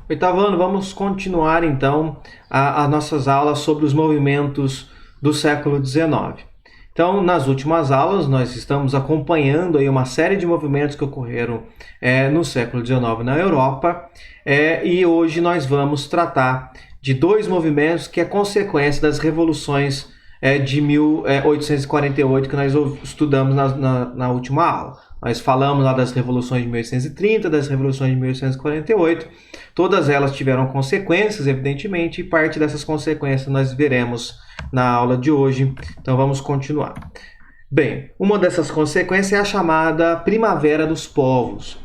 Oitavo ano, vamos continuar então as nossas aulas sobre os movimentos do século XIX. Então, nas últimas aulas, nós estamos acompanhando aí uma série de movimentos que ocorreram no século XIX na Europa, e hoje nós vamos tratar de dois movimentos que é consequência das revoluções de 1848 que nós estudamos na última aula. Nós falamos lá das revoluções de 1830, das revoluções de 1848. Todas elas tiveram consequências, evidentemente, e parte dessas consequências nós veremos na aula de hoje. Então vamos continuar. Bem, uma dessas consequências é a chamada Primavera dos Povos.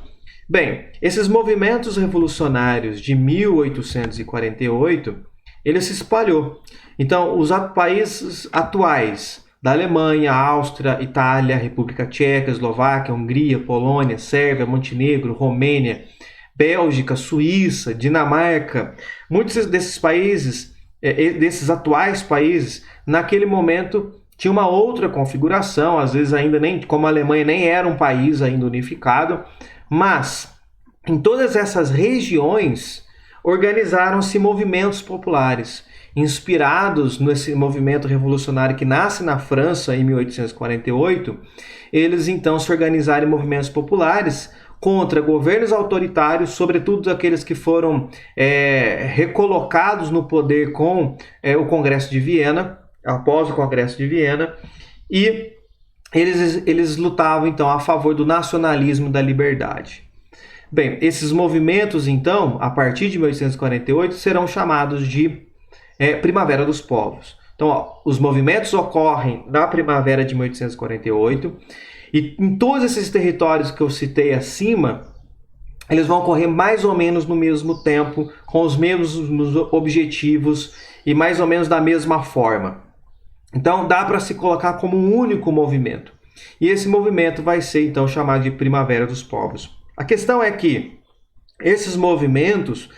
Bem, esses movimentos revolucionários de 1848, ele se espalhou. Então, os países atuais da Alemanha, Áustria, Itália, República Tcheca, Eslováquia, Hungria, Polônia, Sérvia, Montenegro, Romênia, Bélgica, Suíça, Dinamarca, muitos desses países, desses atuais países, naquele momento tinha uma outra configuração, às vezes ainda nem, como a Alemanha nem era um país ainda unificado, mas em todas essas regiões organizaram-se movimentos populares, inspirados nesse movimento revolucionário que nasce na França em 1848, eles então se organizaram em movimentos populares contra governos autoritários, sobretudo aqueles que foram recolocados no poder com o Congresso de Viena, após o Congresso de Viena, e eles lutavam então a favor do nacionalismo e da liberdade. Bem, esses movimentos então, a partir de 1848, serão chamados de Primavera dos Povos. Então, os movimentos ocorrem na primavera de 1848 e em todos esses territórios que eu citei acima, eles vão ocorrer mais ou menos no mesmo tempo, com os mesmos objetivos e mais ou menos da mesma forma. Então, dá para se colocar como um único movimento. E esse movimento vai ser então chamado de Primavera dos Povos. A questão é que esses movimentos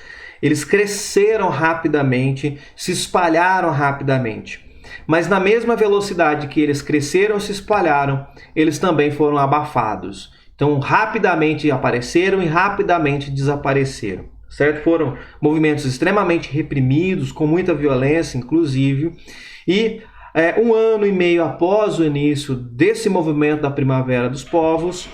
eles cresceram rapidamente, se espalharam rapidamente. Mas na mesma velocidade que eles cresceram e se espalharam, eles também foram abafados. Então, rapidamente apareceram e rapidamente desapareceram. Certo? Foram movimentos extremamente reprimidos, com muita violência, inclusive. E um ano e meio após o início desse movimento da Primavera dos Povos,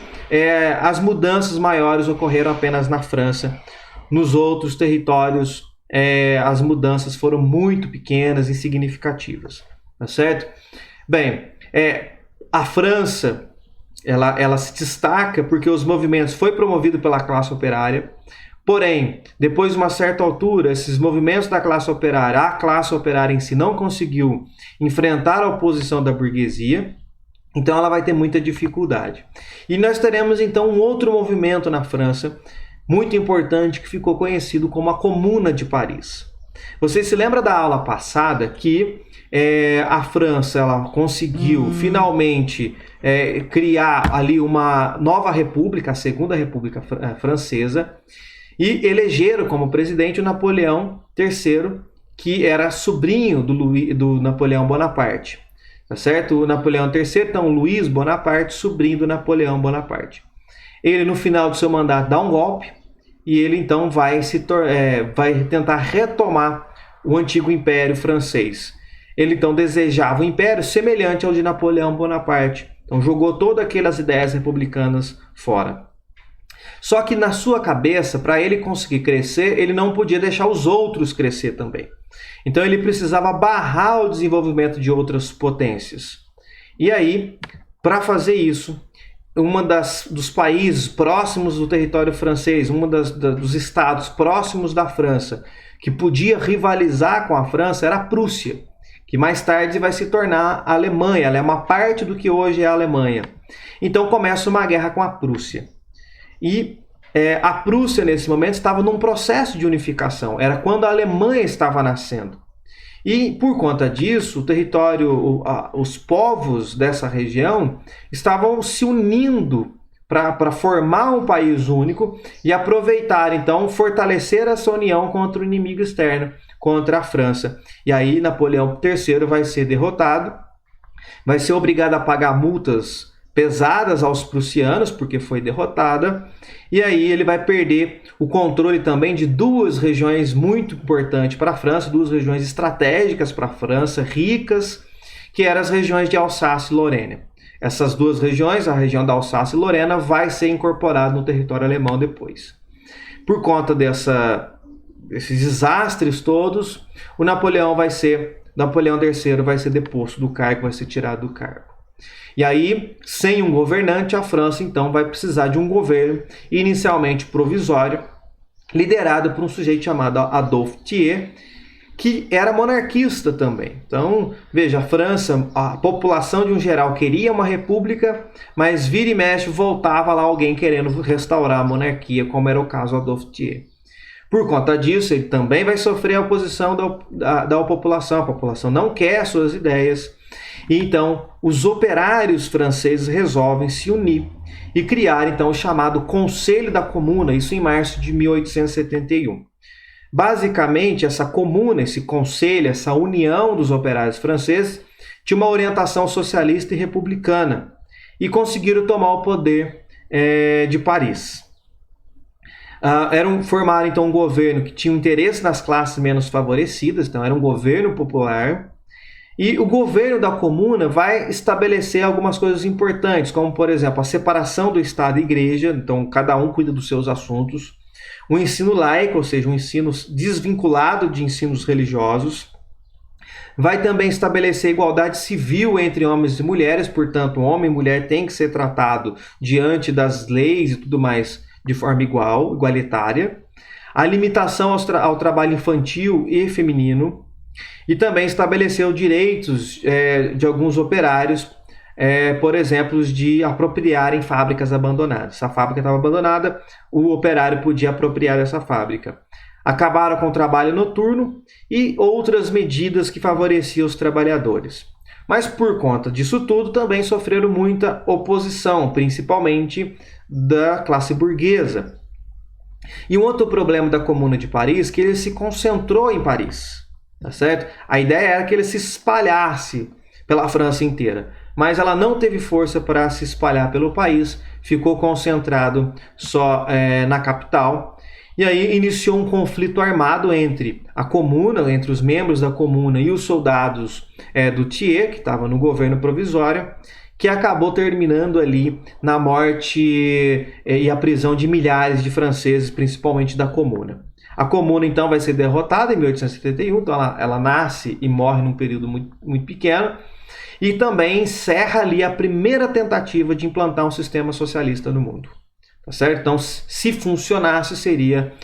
as mudanças maiores ocorreram apenas na França. Nos outros territórios, as mudanças foram muito pequenas e insignificativas, tá certo? Bem, a França, ela se destaca porque os movimentos foi promovido pela classe operária, porém, depois de uma certa altura, esses movimentos da classe operária, a classe operária em si não conseguiu enfrentar a oposição da burguesia, então ela vai ter muita dificuldade. E nós teremos então um outro movimento na França, muito importante, que ficou conhecido como a Comuna de Paris. Você se lembra da aula passada que a França ela conseguiu finalmente criar ali uma nova república, a Segunda República Francesa, e elegeram como presidente o Napoleão III, que era sobrinho do Napoleão Bonaparte. Tá certo? O Napoleão III, então Luiz Bonaparte, sobrinho do Napoleão Bonaparte. Ele, no final do seu mandato, dá um golpe e ele, então, vai tentar retomar o antigo Império Francês. Ele, então, desejava um império semelhante ao de Napoleão Bonaparte. Então, jogou todas aquelas ideias republicanas fora. Só que, na sua cabeça, para ele conseguir crescer, ele não podia deixar os outros crescer também. Então, ele precisava barrar o desenvolvimento de outras potências. E aí, para fazer isso, dos países próximos do território francês, dos estados próximos da França, que podia rivalizar com a França, era a Prússia, que mais tarde vai se tornar a Alemanha. Ela é uma parte do que hoje é a Alemanha. Então começa uma guerra com a Prússia. E a Prússia, nesse momento, estava num processo de unificação. Era quando a Alemanha estava nascendo. E, por conta disso, o território, os povos dessa região estavam se unindo para formar um país único e aproveitar, então, fortalecer essa união contra o inimigo externo, contra a França. E aí Napoleão III vai ser derrotado, vai ser obrigado a pagar multas pesadas aos prussianos, porque foi derrotada, e aí ele vai perder o controle também de duas regiões muito importantes para a França, duas regiões estratégicas para a França, ricas, que eram as regiões de Alsácia e Lorena. Essas duas regiões, a região da Alsácia e Lorena, vai ser incorporada no território alemão depois. Por conta desses desastres todos, o Napoleão III vai ser deposto do cargo, vai ser tirado do cargo. E aí, sem um governante, a França então vai precisar de um governo inicialmente provisório, liderado por um sujeito chamado Adolphe Thiers, que era monarquista também. Então, veja, a França, a população de um geral queria uma república, mas vira e mexe voltava lá alguém querendo restaurar a monarquia, como era o caso do Adolphe Thiers. Por conta disso, ele também vai sofrer a oposição da população. A população não quer suas ideias. E então, os operários franceses resolvem se unir e criar então o chamado Conselho da Comuna, isso em março de 1871. Basicamente, essa comuna, esse conselho, essa união dos operários franceses tinha uma orientação socialista e republicana e conseguiram tomar o poder de Paris. Formaram então um governo que tinha interesse nas classes menos favorecidas, então era um governo popular. E o governo da comuna vai estabelecer algumas coisas importantes, como, por exemplo, a separação do Estado e Igreja, então cada um cuida dos seus assuntos, o ensino laico, ou seja, um ensino desvinculado de ensinos religiosos, vai também estabelecer igualdade civil entre homens e mulheres, portanto, homem e mulher têm que ser tratado diante das leis e tudo mais de forma igualitária, a limitação ao trabalho infantil e feminino, e também estabeleceu direitos de alguns operários, por exemplo, de apropriarem fábricas abandonadas. Se a fábrica estava abandonada, o operário podia apropriar essa fábrica. Acabaram com o trabalho noturno e outras medidas que favoreciam os trabalhadores. Mas por conta disso tudo, também sofreram muita oposição, principalmente da classe burguesa. E um outro problema da Comuna de Paris é que ele se concentrou em Paris. Tá certo? A ideia era que ele se espalhasse pela França inteira, mas ela não teve força para se espalhar pelo país, ficou concentrado só na capital, e aí iniciou um conflito armado entre a comuna, entre os membros da comuna e os soldados do Thiers, que estava no governo provisório, que acabou terminando ali na morte e a prisão de milhares de franceses, principalmente da comuna. A comuna, então, vai ser derrotada em 1871, então ela nasce e morre num período muito, muito pequeno, e também encerra ali a primeira tentativa de implantar um sistema socialista no mundo. Tá certo? Então, se funcionasse, seria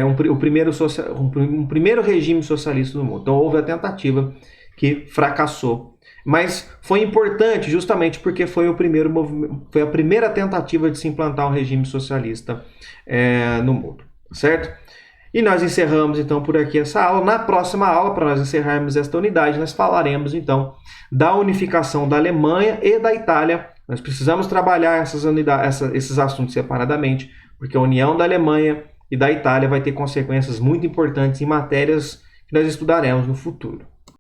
um primeiro regime socialista no mundo. Então, houve a tentativa que fracassou. Mas foi importante justamente porque foi a primeira tentativa de se implantar um regime socialista no mundo. Certo? E nós encerramos então por aqui essa aula. Na próxima aula, para nós encerrarmos esta unidade, nós falaremos então da unificação da Alemanha e da Itália. Nós precisamos trabalhar esses assuntos separadamente, porque a união da Alemanha e da Itália vai ter consequências muito importantes em matérias que nós estudaremos no futuro.